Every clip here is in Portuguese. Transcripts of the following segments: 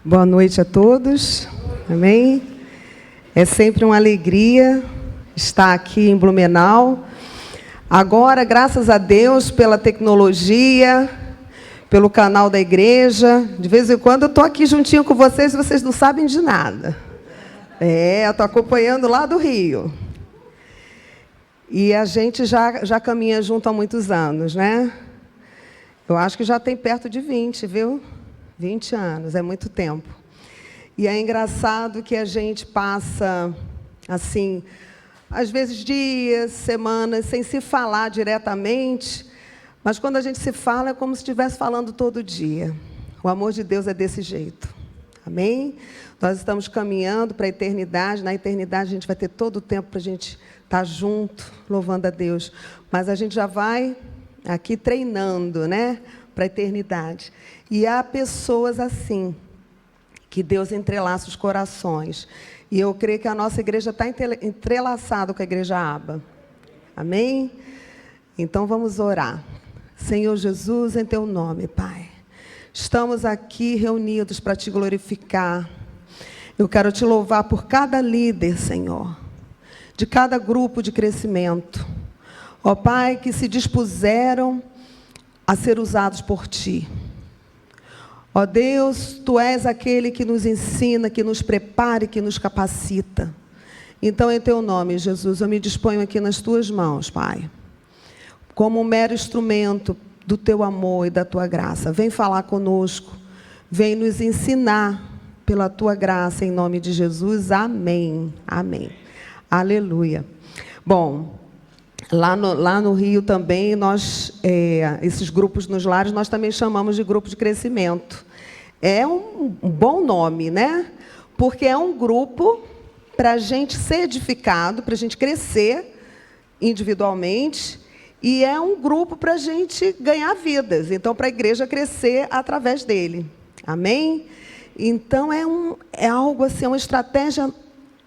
Boa noite a todos, amém? É sempre uma alegria estar aqui em Blumenau. Agora, graças a Deus, pela tecnologia, pelo canal da igreja, de vez em quando eu estou aqui juntinho com vocês e vocês não sabem de nada. Eu estou acompanhando lá do Rio. E a gente já caminha junto há muitos anos, né? Eu acho que já tem perto de 20, viu? 20 anos, é muito tempo. E é engraçado que a gente passa, assim, às vezes dias, semanas, sem se falar diretamente, mas quando a gente se fala é como se estivesse falando todo dia. O amor de Deus é desse jeito. Amém? Nós estamos caminhando para a eternidade. Na eternidade a gente vai ter todo o tempo para a gente estar junto, louvando a Deus. Mas a gente já vai aqui treinando, né? Para a eternidade. E há pessoas assim, que Deus entrelaça os corações. E eu creio que a nossa igreja está entrelaçada com a igreja Aba. Amém? Então vamos orar. Senhor Jesus, em teu nome, Pai. Estamos aqui reunidos para te glorificar. Eu quero te louvar por cada líder, Senhor, de cada grupo de crescimento. Ó Pai, que se dispuseram a ser usados por Ti. Ó Deus, Tu és aquele que nos ensina, que nos prepara e que nos capacita. Então, em Teu nome, Jesus, eu me disponho aqui nas Tuas mãos, Pai, como um mero instrumento do Teu amor e da Tua graça. Vem falar conosco, vem nos ensinar pela Tua graça, em nome de Jesus. Amém. Amém. Aleluia. Bom, Lá no Rio também, esses grupos nos lares, nós também chamamos de grupo de crescimento. É um bom nome, né? Porque é um grupo para a gente ser edificado, para a gente crescer individualmente, e é um grupo para a gente ganhar vidas. Então, para a igreja crescer através dele. Amém? Então, é algo assim, é uma estratégia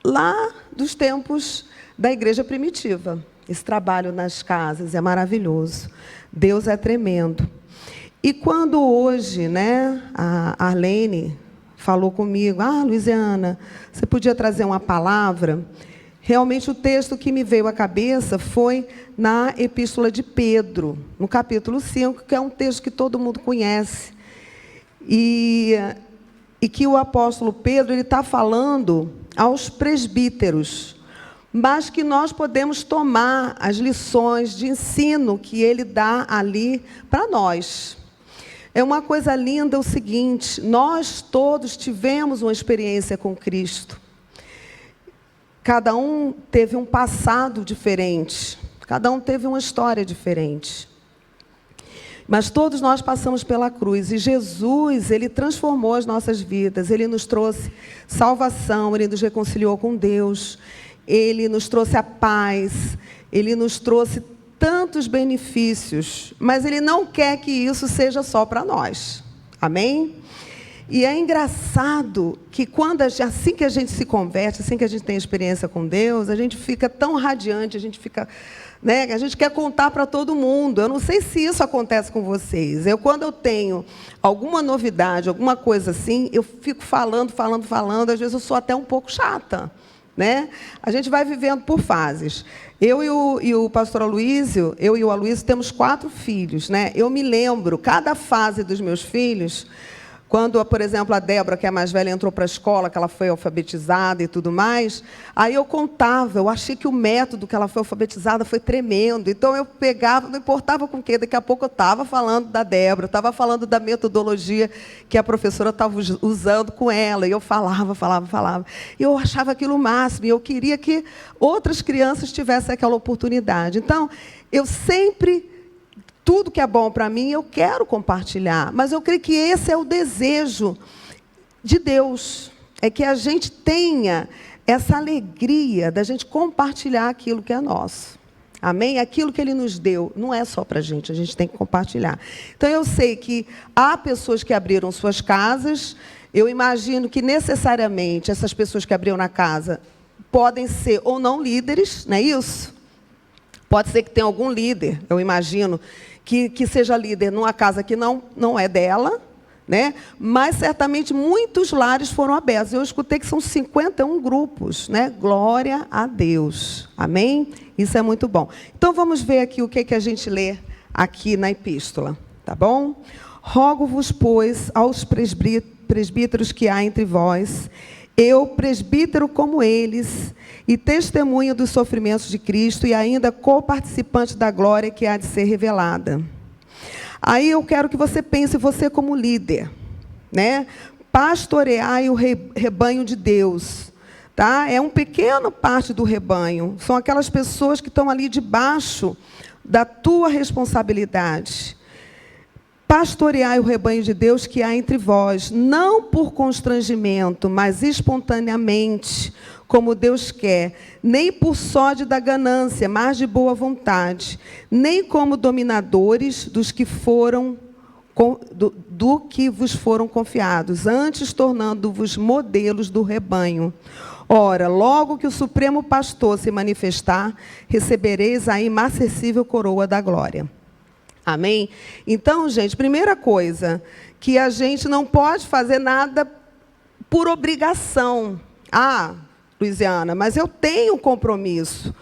lá dos tempos da igreja primitiva. Esse trabalho nas casas é maravilhoso. Deus é tremendo. E quando hoje, né, a Arlene falou comigo, Luiziana, você podia trazer uma palavra? Realmente o texto que me veio à cabeça foi na Epístola de Pedro, no capítulo 5, que é um texto que todo mundo conhece. E que o apóstolo Pedro ele está falando aos presbíteros, mas que nós podemos tomar as lições de ensino que ele dá ali para nós. É uma coisa linda o seguinte, nós todos tivemos uma experiência com Cristo. Cada um teve um passado diferente, cada um teve uma história diferente. Mas todos nós passamos pela cruz, e Jesus, ele transformou as nossas vidas, ele nos trouxe salvação, ele nos reconciliou com Deus, ele nos trouxe a paz, ele nos trouxe tantos benefícios, mas ele não quer que isso seja só para nós. Amém? E é engraçado que assim que a gente se converte, assim que a gente tem experiência com Deus, a gente fica tão radiante, a gente fica, né, a gente quer contar para todo mundo. Eu não sei se isso acontece com vocês. Quando eu tenho alguma novidade, alguma coisa assim, eu fico falando, às vezes eu sou até um pouco chata. Né? A gente vai vivendo por fases. Eu e o pastor Aloísio, temos 4 filhos. Né? Eu me lembro, cada fase dos meus filhos, quando, por exemplo, a Débora, que é a mais velha, entrou para a escola, que ela foi alfabetizada e tudo mais, aí eu contava, eu achei que o método que ela foi alfabetizada foi tremendo. Então, eu pegava, não importava com o quê, daqui a pouco eu estava falando da Débora, estava falando da metodologia que a professora estava usando com ela, e eu falava. E eu achava aquilo o máximo, e eu queria que outras crianças tivessem aquela oportunidade. Então, eu sempre... Tudo que é bom para mim, eu quero compartilhar. Mas eu creio que esse é o desejo de Deus. É que a gente tenha essa alegria da gente compartilhar aquilo que é nosso. Amém? Aquilo que Ele nos deu, não é só para a gente tem que compartilhar. Então, eu sei que há pessoas que abriram suas casas. Eu imagino que, necessariamente, essas pessoas que abriram na casa podem ser ou não líderes, não é isso? Pode ser que tenha algum líder, eu imagino, que seja líder numa casa que não é dela, né? Mas certamente muitos lares foram abertos. Eu escutei que são 51 grupos, né? Glória a Deus. Amém? Isso é muito bom. Então vamos ver aqui o que a gente lê aqui na epístola, tá bom? Rogo-vos, pois, aos presbíteros que há entre vós, eu, presbítero como eles, e testemunha dos sofrimentos de Cristo, e ainda coparticipante da glória que há de ser revelada. Aí eu quero que você pense, você como líder, né? Pastoreai o rebanho de Deus, tá? É uma pequena parte do rebanho. São aquelas pessoas que estão ali debaixo da tua responsabilidade. Pastoreai o rebanho de Deus que há entre vós, não por constrangimento, mas espontaneamente, como Deus quer, nem por sódio da ganância, mas de boa vontade, nem como dominadores dos que foram do que vos foram confiados, antes tornando-vos modelos do rebanho. Ora, logo que o Supremo Pastor se manifestar, recebereis a inacessível coroa da glória. Amém? Então, gente, primeira coisa, que a gente não pode fazer nada por obrigação. Ah, Luiziana, mas eu tenho um compromisso.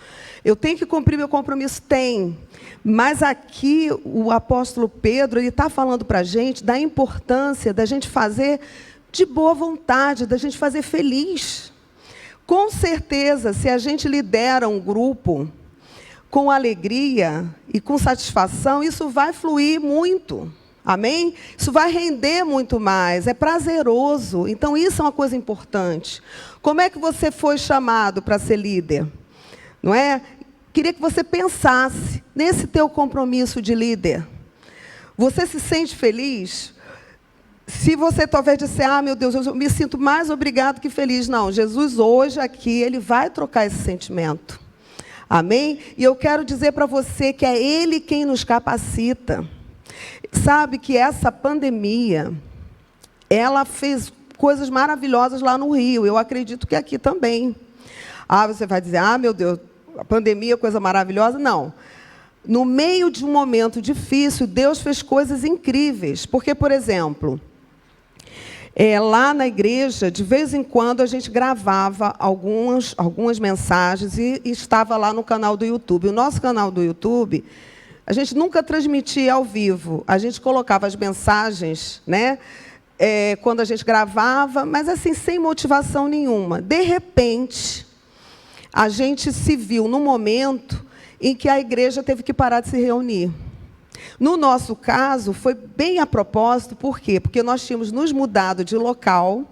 Eu tenho que cumprir meu compromisso? Tem. Mas aqui o apóstolo Pedro, ele está falando para a gente da importância da gente fazer de boa vontade, da gente fazer feliz. Com certeza, se a gente lidera um grupo com alegria e com satisfação, isso vai fluir muito. Amém? Isso vai render muito mais, é prazeroso. Então, isso é uma coisa importante. Como é que você foi chamado para ser líder? Não é? Queria que você pensasse nesse teu compromisso de líder. Você se sente feliz? Se você talvez disser, ah, meu Deus, eu me sinto mais obrigado que feliz. Não, Jesus hoje aqui, ele vai trocar esse sentimento. Amém? E eu quero dizer para você que é Ele quem nos capacita. Sabe que essa pandemia, ela fez coisas maravilhosas lá no Rio. Eu acredito que aqui também. Ah, você vai dizer, ah, meu Deus, a pandemia é coisa maravilhosa? Não. No meio de um momento difícil, Deus fez coisas incríveis. Porque, por exemplo, lá na igreja, de vez em quando, a gente gravava algumas mensagens e estava lá no canal do YouTube. O nosso canal do YouTube, a gente nunca transmitia ao vivo. A gente colocava as mensagens, né, quando a gente gravava, mas assim, sem motivação nenhuma. De repente, a gente se viu num momento em que a igreja teve que parar de se reunir. No nosso caso, foi bem a propósito, por quê? Porque nós tínhamos nos mudado de local,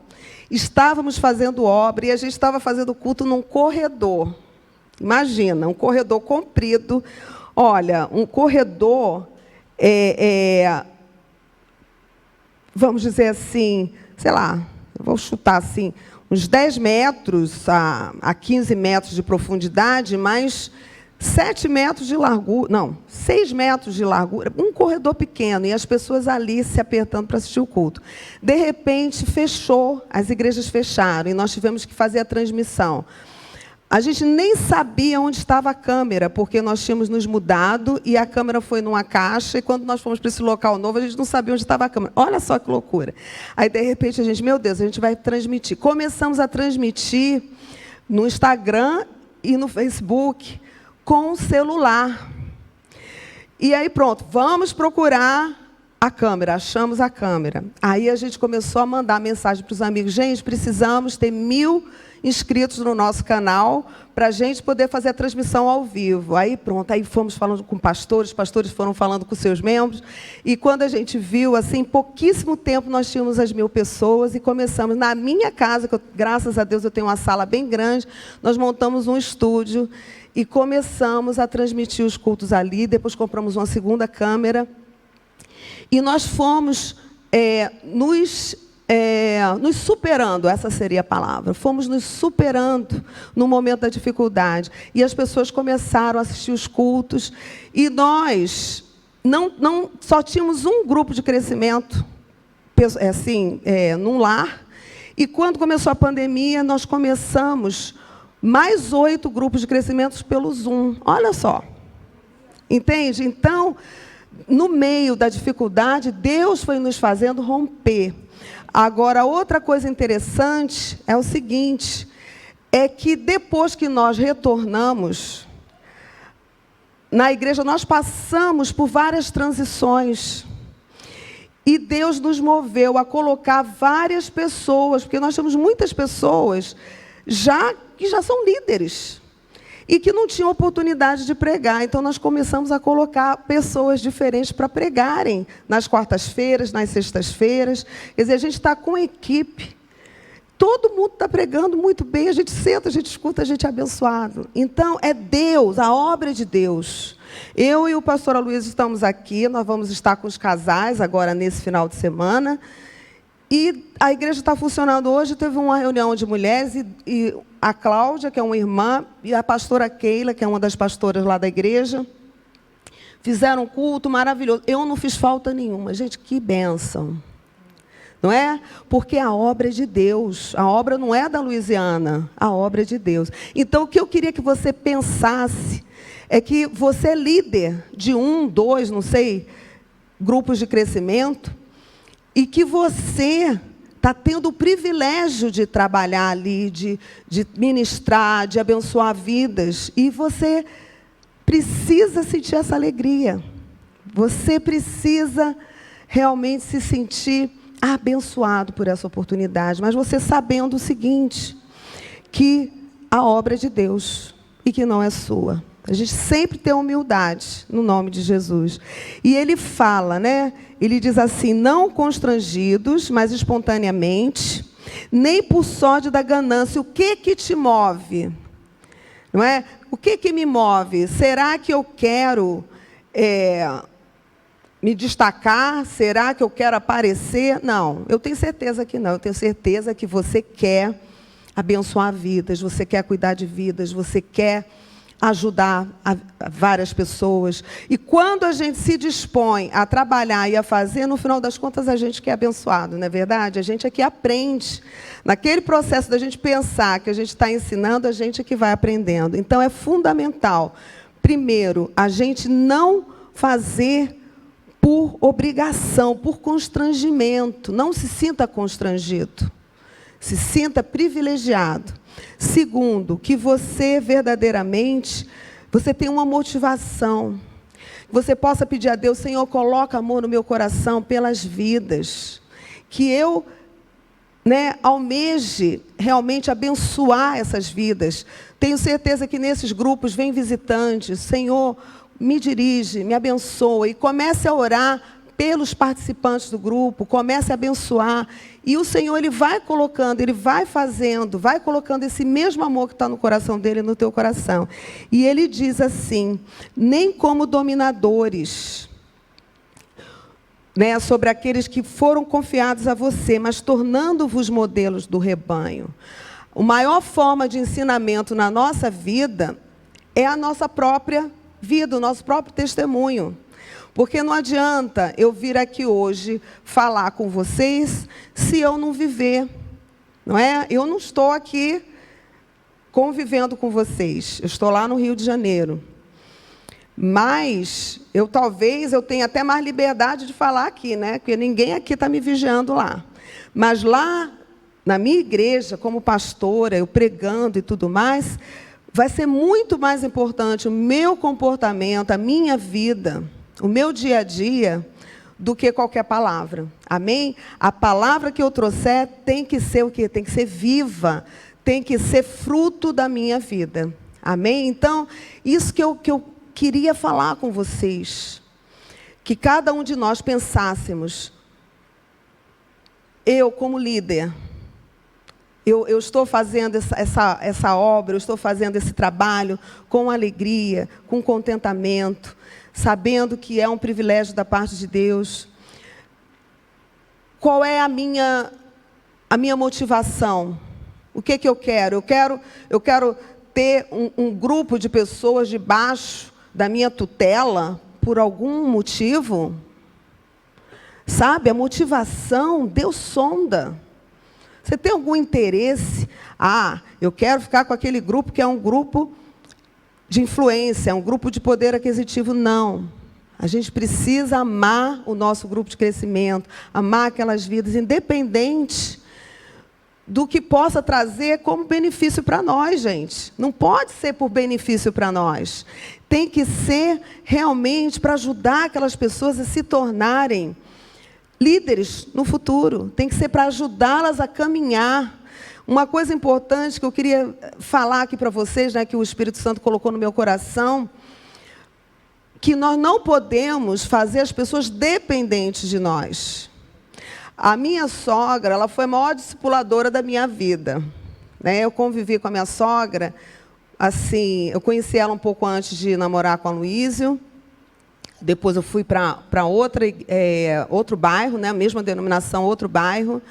estávamos fazendo obra e a gente estava fazendo culto num corredor. Imagina, um corredor comprido. Olha, um corredor, vamos dizer assim, sei lá, vou chutar assim, uns 10 metros a 15 metros de profundidade, mas 7 metros de largura, não, 6 metros de largura, um corredor pequeno, e as pessoas ali se apertando para assistir o culto. De repente, fechou, as igrejas fecharam, e nós tivemos que fazer a transmissão. A gente nem sabia onde estava a câmera, porque nós tínhamos nos mudado, e a câmera foi numa caixa, e quando nós fomos para esse local novo, a gente não sabia onde estava a câmera. Olha só que loucura. Aí, de repente, a gente, meu Deus, a gente vai transmitir. Começamos a transmitir no Instagram e no Facebook, com o celular. E aí, pronto, vamos procurar a câmera. Achamos a câmera. Aí a gente começou a mandar mensagem para os amigos. Gente, precisamos ter 1000 inscritos no nosso canal para a gente poder fazer a transmissão ao vivo. Aí, pronto, aí fomos falando com pastores foram falando com seus membros. E quando a gente viu, assim, em pouquíssimo tempo, nós tínhamos as 1000 pessoas e começamos. Na minha casa, que graças a Deus eu tenho uma sala bem grande, nós montamos um estúdio e começamos a transmitir os cultos ali. Depois compramos uma segunda câmera. E nós fomos nos superando, essa seria a palavra. Fomos nos superando no momento da dificuldade. E as pessoas começaram a assistir os cultos. E nós não só tínhamos um grupo de crescimento, assim, num lar. E quando começou a pandemia, nós começamos mais 8 grupos de crescimento pelo Zoom. Olha só. Entende? Então, no meio da dificuldade, Deus foi nos fazendo romper. Agora, outra coisa interessante é o seguinte, é que depois que nós retornamos, na igreja nós passamos por várias transições. E Deus nos moveu a colocar várias pessoas, porque nós temos muitas pessoas que já são líderes e que não tinham oportunidade de pregar. Então, nós começamos a colocar pessoas diferentes para pregarem nas quartas-feiras, nas sextas-feiras. Quer dizer, a gente está com equipe. Todo mundo está pregando muito bem, a gente senta, a gente escuta, a gente é abençoado. Então, é Deus, a obra é de Deus. Eu e o pastor Aloysio estamos aqui, nós vamos estar com os casais agora nesse final de semana. E a igreja está funcionando hoje, teve uma reunião de mulheres e a Cláudia, que é uma irmã, e a pastora Keila, que é uma das pastoras lá da igreja, fizeram um culto maravilhoso. Eu não fiz falta nenhuma. Gente, que bênção. Não é? Porque a obra é de Deus. A obra não é da Louisiana, a obra é de Deus. Então, o que eu queria que você pensasse é que você é líder de 1, 2, não sei, grupos de crescimento, e que você está tendo o privilégio de trabalhar ali, de ministrar, de abençoar vidas, e você precisa sentir essa alegria. Você precisa realmente se sentir abençoado por essa oportunidade, mas você sabendo o seguinte, que a obra é de Deus e que não é sua. A gente sempre tem humildade no nome de Jesus. E ele fala, né? Ele diz assim, não constrangidos, mas espontaneamente, nem por sorte da ganância. O que te move? Não é? O que me move? Será que eu quero me destacar? Será que eu quero aparecer? Não, eu tenho certeza que não. Eu tenho certeza que você quer abençoar vidas, você quer cuidar de vidas, você quer ajudar a várias pessoas. E quando a gente se dispõe a trabalhar e a fazer, no final das contas, a gente que é abençoado, não é verdade? A gente é que aprende. Naquele processo da gente pensar que a gente está ensinando, a gente é que vai aprendendo. Então, é fundamental, primeiro, a gente não fazer por obrigação, por constrangimento. Não se sinta constrangido. Se sinta privilegiado. Segundo, que você verdadeiramente, você tem uma motivação. Você possa pedir a Deus, Senhor, coloca amor no meu coração pelas vidas. Que eu, almeje realmente abençoar essas vidas. Tenho certeza que nesses grupos vem visitantes. Senhor, me dirige, me abençoa. E comece a orar pelos participantes do grupo, comece a abençoar. E o Senhor, Ele vai colocando, Ele vai fazendo, vai colocando esse mesmo amor que está no coração dEle, no teu coração. E Ele diz assim, nem como dominadores, sobre aqueles que foram confiados a você, mas tornando-vos modelos do rebanho. A maior forma de ensinamento na nossa vida é a nossa própria vida, o nosso próprio testemunho. Porque não adianta eu vir aqui hoje falar com vocês se eu não viver, não é? Eu não estou aqui convivendo com vocês, eu estou lá no Rio de Janeiro. Mas talvez eu tenha até mais liberdade de falar aqui, né? Porque ninguém aqui está me vigiando lá. Mas lá, na minha igreja, como pastora, eu pregando e tudo mais, vai ser muito mais importante o meu comportamento, a minha vida, o meu dia a dia, do que qualquer palavra. Amém? A palavra que eu trouxer tem que ser o quê? Tem que ser viva, tem que ser fruto da minha vida. Amém? Então, isso que eu queria falar com vocês. Que cada um de nós pensássemos, eu como líder, eu estou fazendo essa obra, eu estou fazendo esse trabalho com alegria, com contentamento, sabendo que é um privilégio da parte de Deus. Qual é a minha motivação? O que eu quero? Eu quero ter um grupo de pessoas debaixo da minha tutela por algum motivo? Sabe, a motivação, Deus sonda. Você tem algum interesse? Eu quero ficar com aquele grupo que é um grupo de influência, é um grupo de poder aquisitivo. Não. A gente precisa amar o nosso grupo de crescimento, amar aquelas vidas, independente do que possa trazer como benefício para nós, gente. Não pode ser por benefício para nós. Tem que ser realmente para ajudar aquelas pessoas a se tornarem líderes no futuro. Tem que ser para ajudá-las a caminhar. Uma coisa importante que eu queria falar aqui para vocês, né, que o Espírito Santo colocou no meu coração, que nós não podemos fazer as pessoas dependentes de nós. A minha sogra, ela foi a maior discipuladora da minha vida, né? Eu convivi com a minha sogra, assim, eu conheci ela um pouco antes de namorar com a Luísio. Depois eu fui para outro bairro, né? A mesma denominação, outro bairro.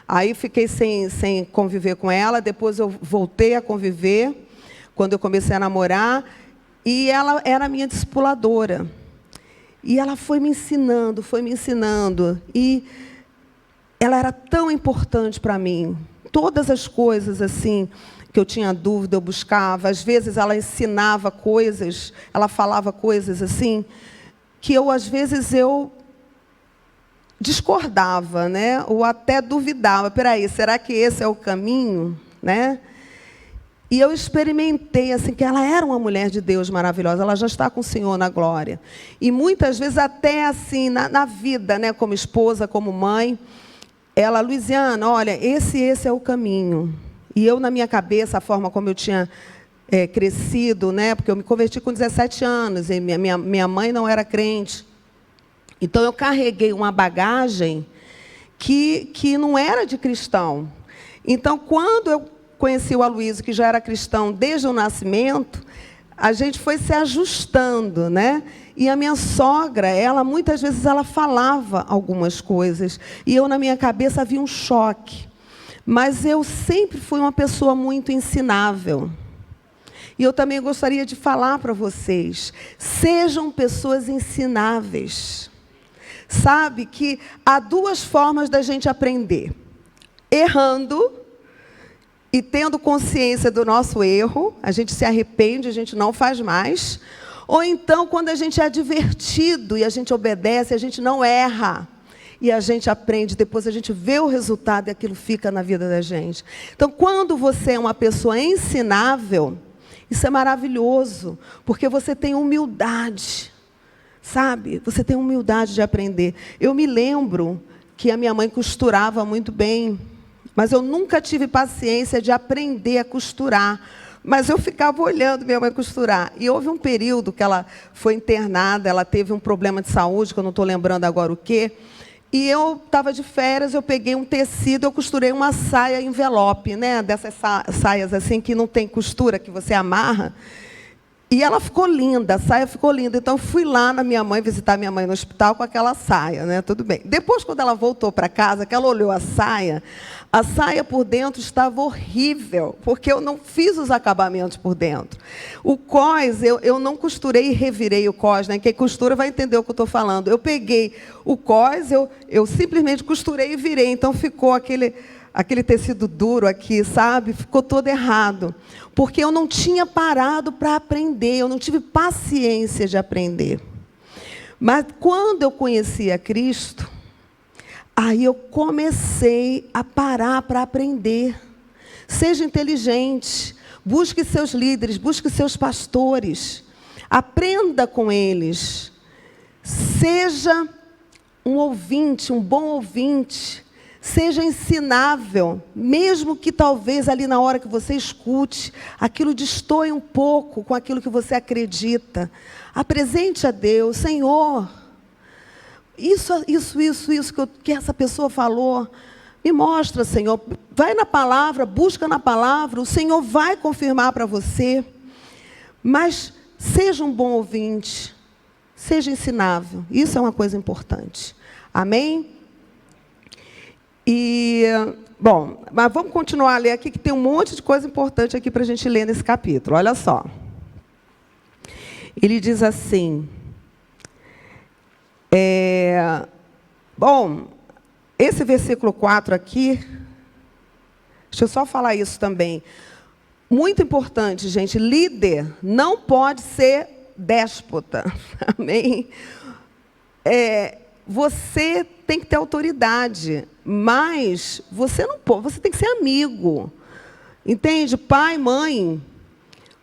Aí fiquei sem conviver com ela. Depois eu voltei a conviver, quando eu comecei a namorar. E ela era a minha discipuladora. E ela foi me ensinando, foi me ensinando. E ela era tão importante para mim. Todas as coisas assim que eu tinha dúvida, eu buscava. Às vezes ela ensinava coisas, ela falava coisas assim, que às vezes eu discordava, né? Ou até duvidava. Espera aí, será que esse é o caminho, né? E eu experimentei assim que ela era uma mulher de Deus maravilhosa. Ela já está com o Senhor na glória. E muitas vezes até assim na vida, né? Como esposa, como mãe, ela, Luiziana, olha, esse é o caminho. E eu na minha cabeça, a forma como eu tinha crescido, né? Porque eu me converti com 17 anos e minha mãe não era crente. Então, eu carreguei uma bagagem que não era de cristão. Então, quando eu conheci o Aloysio, que já era cristão desde o nascimento, a gente foi se ajustando, né? E a minha sogra, muitas vezes, ela falava algumas coisas. E eu, na minha cabeça, havia um choque. Mas eu sempre fui uma pessoa muito ensinável. E eu também gostaria de falar para vocês, sejam pessoas ensináveis. Sabe que há duas formas da gente aprender. Errando e tendo consciência do nosso erro, a gente se arrepende, a gente não faz mais. Ou então, quando a gente é advertido e a gente obedece, a gente não erra. E a gente aprende, depois a gente vê o resultado e aquilo fica na vida da gente. Então, quando você é uma pessoa ensinável, isso é maravilhoso, porque você tem humildade. Sabe? Você tem humildade de aprender. Eu me lembro que a minha mãe costurava muito bem, mas eu nunca tive paciência de aprender a costurar. Mas eu ficava olhando minha mãe costurar. E houve um período que ela foi internada, ela teve um problema de saúde, que eu não estou lembrando agora o quê. E eu estava de férias, eu peguei um tecido, eu costurei uma saia envelope, né? Dessas saias assim que não tem costura, que você amarra. E ela ficou linda, a saia ficou linda. Então, eu fui lá na minha mãe, visitar minha mãe no hospital com aquela saia, né? Tudo bem. Depois, quando ela voltou para casa, que ela olhou a saia por dentro estava horrível, porque eu não fiz os acabamentos por dentro. O cós, eu não costurei e revirei o cós, né? Quem costura vai entender o que eu estou falando. Eu peguei o cós, eu simplesmente costurei e virei. Então, ficou aquele tecido duro aqui, sabe? Ficou todo errado. Porque eu não tinha parado para aprender, eu não tive paciência de aprender. Mas quando eu conheci a Cristo, aí eu comecei a parar para aprender. Seja inteligente, busque seus líderes, busque seus pastores, aprenda com eles. Seja um ouvinte, um bom ouvinte. Seja ensinável, mesmo que talvez ali na hora que você escute, aquilo destoie um pouco com aquilo que você acredita. Apresente a Deus, Senhor, isso que essa pessoa falou, me mostra, Senhor. Vai na palavra, busca na palavra, o Senhor vai confirmar para você. Mas seja um bom ouvinte, seja ensinável, isso é uma coisa importante. Amém? E, bom, mas vamos continuar a ler aqui, que tem um monte de coisa importante aqui para a gente ler nesse capítulo. Olha só. Ele diz assim, bom, esse versículo 4 aqui, deixa eu só falar isso também. Muito importante, gente, líder não pode ser déspota. Amém? você tem que ter autoridade, mas você não pode, você tem que ser amigo. Entende? Pai, mãe,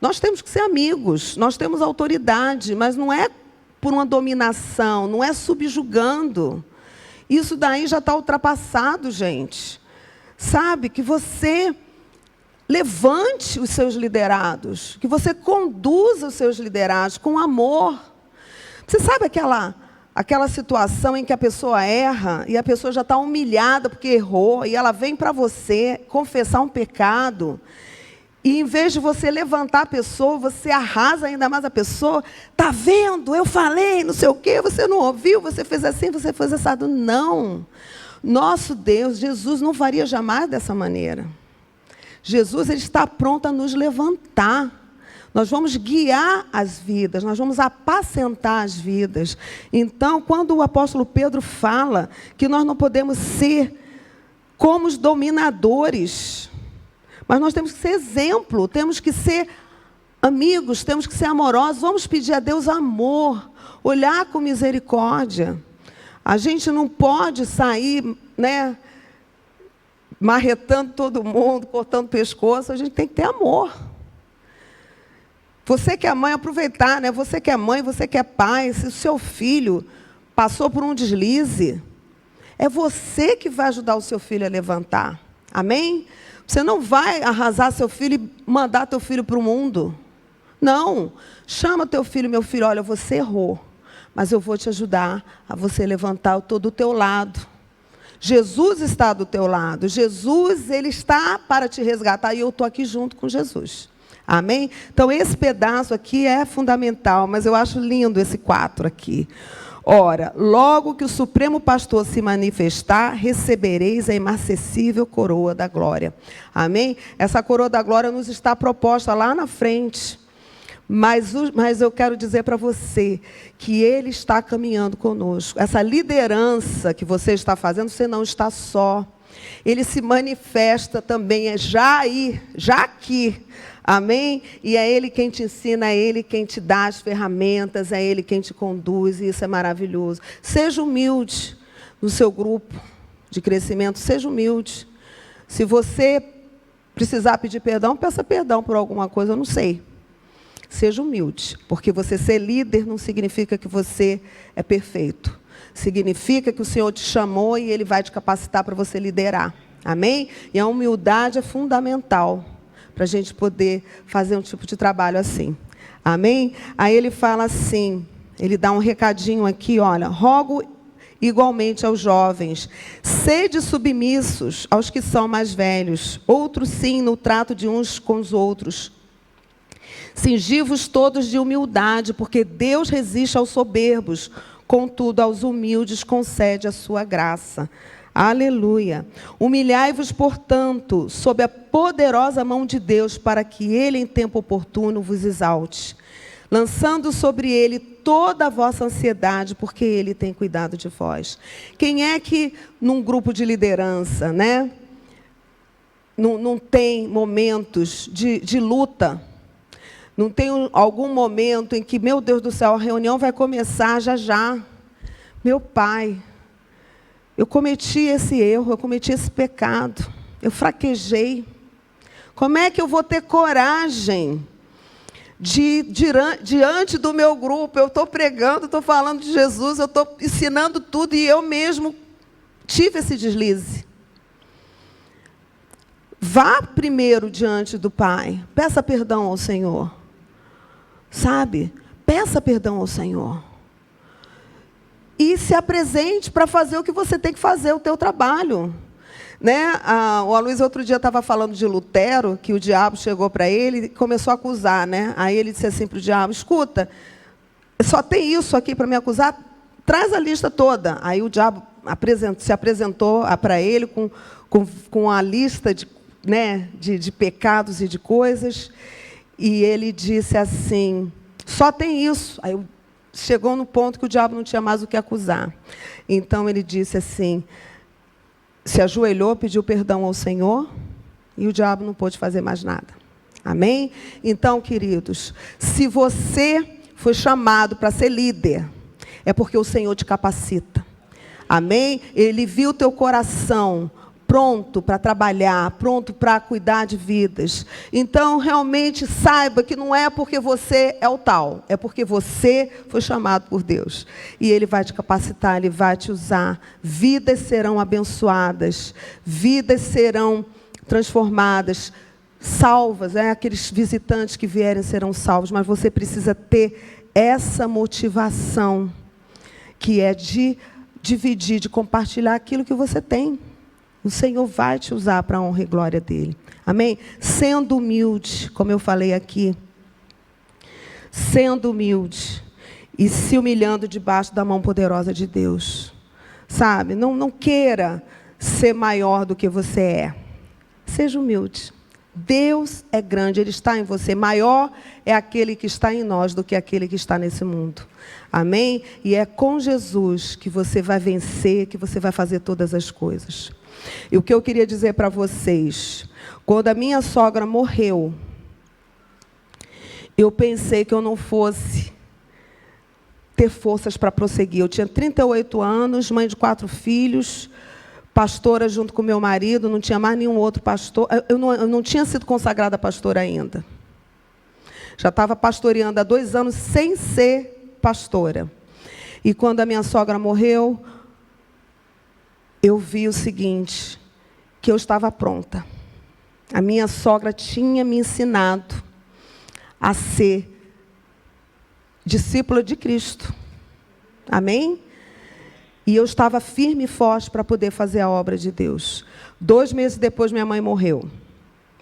nós temos que ser amigos, nós temos autoridade, mas não é por uma dominação, não é subjugando. Isso daí já está ultrapassado, gente. Sabe, que você levante os seus liderados, que você conduza os seus liderados com amor. Você sabe aquela situação em que a pessoa erra e a pessoa já está humilhada porque errou e ela vem para você confessar um pecado e em vez de você levantar a pessoa, você arrasa ainda mais a pessoa. Tá vendo? Eu falei, não sei o quê, você não ouviu, você fez assim, você fez assado. Não. Nosso Deus, Jesus, não faria jamais dessa maneira. Jesus, ele está pronto a nos levantar. Nós vamos guiar as vidas, nós vamos apacentar as vidas. Então, quando o apóstolo Pedro fala que nós não podemos ser como os dominadores, mas nós temos que ser exemplo, temos que ser amigos, temos que ser amorosos, vamos pedir a Deus amor, olhar com misericórdia. A gente não pode sair, né, marretando todo mundo, cortando o pescoço, a gente tem que ter amor. Você que é mãe, aproveitar, né? Você que é mãe, você que é pai, se o seu filho passou por um deslize, é você que vai ajudar o seu filho a levantar. Amém? Você não vai arrasar seu filho e mandar teu filho para o mundo. Não. Chama teu filho, meu filho, olha, você errou, mas eu vou te ajudar a você levantar, eu estou do teu lado. Jesus está do teu lado. Jesus, ele está para te resgatar e eu estou aqui junto com Jesus. Amém? Então, esse pedaço aqui é fundamental, mas eu acho lindo esse 4 aqui. Ora, logo que o Supremo Pastor se manifestar, recebereis a imarcessível coroa da glória. Amém? Essa coroa da glória nos está proposta lá na frente. Mas eu quero dizer para você que Ele está caminhando conosco. Essa liderança que você está fazendo, você não está só. Ele se manifesta também, já aí, já aqui. Amém? E é Ele quem te ensina, é Ele quem te dá as ferramentas, é Ele quem te conduz, e isso é maravilhoso. Seja humilde no seu grupo de crescimento, seja humilde. Se você precisar pedir perdão, peça perdão por alguma coisa, eu não sei. Seja humilde, porque você ser líder não significa que você é perfeito. Significa que o Senhor te chamou e Ele vai te capacitar para você liderar. Amém? E a humildade é fundamental para a gente poder fazer um tipo de trabalho assim. Amém? Aí ele fala assim, ele dá um recadinho aqui, olha, rogo igualmente aos jovens, sede submissos aos que são mais velhos, outros sim no trato de uns com os outros. Cingi-vos todos de humildade, porque Deus resiste aos soberbos, contudo aos humildes concede a sua graça. Aleluia. Humilhai-vos, portanto, sob a poderosa mão de Deus, para que Ele, em tempo oportuno, vos exalte, lançando sobre Ele toda a vossa ansiedade, porque Ele tem cuidado de vós. Quem é que, num grupo de liderança, né, não tem momentos de luta? Não tem algum momento em que, meu Deus do céu, a reunião vai começar já já. Meu pai, eu cometi esse erro, eu cometi esse pecado, eu fraquejei. Como é que eu vou ter coragem diante do meu grupo? Eu estou pregando, estou falando de Jesus, eu estou ensinando tudo e eu mesmo tive esse deslize. Vá primeiro diante do Pai, peça perdão ao Senhor. Sabe? Peça perdão ao Senhor. E se apresente para fazer o que você tem que fazer, o teu trabalho. Né? O Aloysio outro dia estava falando de Lutero, que o diabo chegou para ele e começou a acusar. Né? Aí ele disse assim para o diabo, escuta, só tem isso aqui para me acusar? Traz a lista toda. Aí o diabo se apresentou para ele com a lista de pecados e de coisas. E ele disse assim, só tem isso. Aí chegou no ponto que o diabo não tinha mais o que acusar. Então ele disse assim, se ajoelhou, pediu perdão ao Senhor, e o diabo não pôde fazer mais nada. Amém? Então, queridos, se você foi chamado para ser líder, é porque o Senhor te capacita. Amém? Ele viu o teu coração pronto para trabalhar, pronto para cuidar de vidas. Então, realmente, saiba que não é porque você é o tal, é porque você foi chamado por Deus. E Ele vai te capacitar, Ele vai te usar. Vidas serão abençoadas, vidas serão transformadas, salvas, aqueles visitantes que vierem serão salvos, mas você precisa ter essa motivação, que é de dividir, de compartilhar aquilo que você tem. O Senhor vai te usar para a honra e glória dEle. Amém? Sendo humilde, como eu falei aqui. Sendo humilde. E se humilhando debaixo da mão poderosa de Deus. Sabe? Não queira ser maior do que você é. Seja humilde. Deus é grande, Ele está em você. Maior é aquele que está em nós do que aquele que está nesse mundo. Amém? E é com Jesus que você vai vencer, que você vai fazer todas as coisas. E o que eu queria dizer para vocês, quando a minha sogra morreu, eu pensei que eu não fosse ter forças para prosseguir. Eu tinha 38 anos, mãe de 4 filhos, pastora junto com meu marido, não tinha mais nenhum outro pastor. Eu não tinha sido consagrada pastora ainda. Já estava pastoreando há 2 anos sem ser pastora. E quando a minha sogra morreu, eu vi o seguinte, que eu estava pronta. A minha sogra tinha me ensinado a ser discípula de Cristo. Amém? E eu estava firme e forte para poder fazer a obra de Deus. 2 meses depois, minha mãe morreu.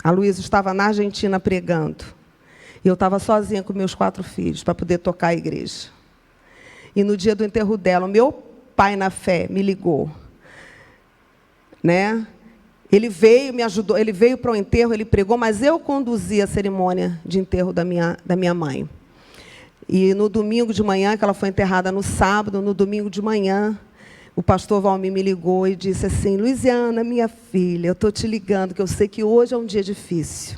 A Luísa estava na Argentina pregando. E eu estava sozinha com meus 4 filhos para poder tocar a igreja. E no dia do enterro dela, o meu pai na fé me ligou. Né? Ele veio, me ajudou, ele veio para o enterro, ele pregou, mas eu conduzi a cerimônia de enterro da minha mãe. E no domingo de manhã, que ela foi enterrada no sábado, no domingo de manhã, o pastor Valmir me ligou e disse assim, Luiziana, minha filha, eu estou te ligando, que eu sei que hoje é um dia difícil,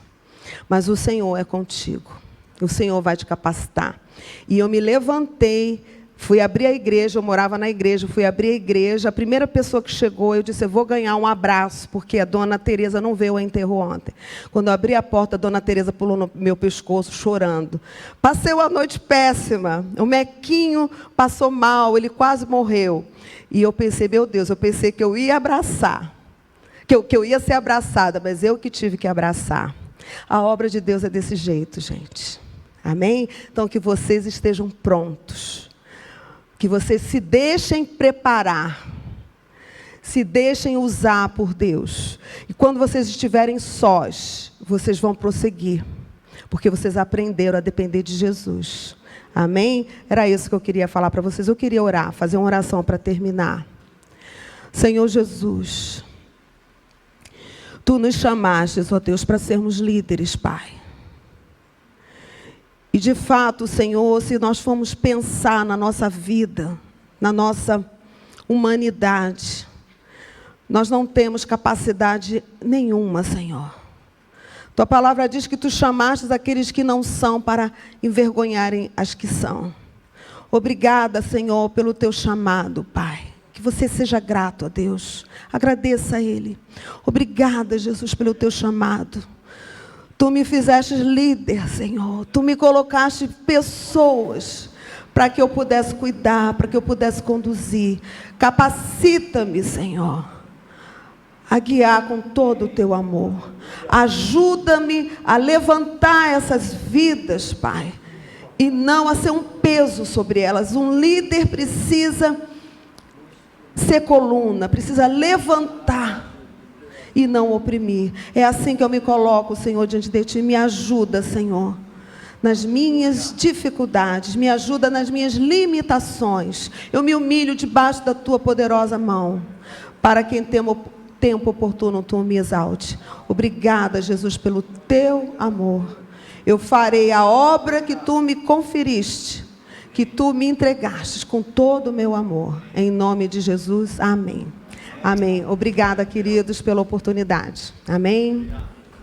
mas o Senhor é contigo. O Senhor vai te capacitar. E eu me levantei, fui abrir a igreja, eu morava na igreja, fui abrir a igreja, a primeira pessoa que chegou, eu disse, eu vou ganhar um abraço, porque a dona Tereza não veio ao enterro ontem. Quando eu abri a porta, a dona Tereza pulou no meu pescoço, chorando. Passei uma noite péssima, o Mequinho passou mal, ele quase morreu. E eu pensei, meu Deus, eu pensei que eu ia abraçar, que eu ia ser abraçada, mas eu que tive que abraçar. A obra de Deus é desse jeito, gente. Amém? Então, que vocês estejam prontos. Que vocês se deixem preparar, se deixem usar por Deus. E quando vocês estiverem sós, vocês vão prosseguir, porque vocês aprenderam a depender de Jesus. Amém? Era isso que eu queria falar para vocês. Eu queria orar, fazer uma oração para terminar. Senhor Jesus, Tu nos chamastes, ó Deus, para sermos líderes, Pai. E, de fato, Senhor, se nós formos pensar na nossa vida, na nossa humanidade, nós não temos capacidade nenhuma, Senhor. Tua palavra diz que Tu chamaste aqueles que não são para envergonharem as que são. Obrigada, Senhor, pelo Teu chamado, Pai. Que você seja grato a Deus. Agradeça a Ele. Obrigada, Jesus, pelo Teu chamado. Tu me fizeste líder, Senhor. Tu me colocaste pessoas para que eu pudesse cuidar, para que eu pudesse conduzir. Capacita-me, Senhor, a guiar com todo o Teu amor. Ajuda-me a levantar essas vidas, Pai, e não a ser um peso sobre elas. Um líder precisa ser coluna, precisa levantar e não oprimir. É assim que eu me coloco, Senhor, diante de Ti. Me ajuda, Senhor, nas minhas dificuldades. Me ajuda nas minhas limitações. Eu me humilho debaixo da Tua poderosa mão, para que em tempo oportuno Tu me exalte. Obrigada, Jesus, pelo Teu amor. Eu farei a obra que Tu me conferiste, que Tu me entregastes com todo o meu amor. Em nome de Jesus, amém. Amém. Obrigada, queridos, pela oportunidade. Amém.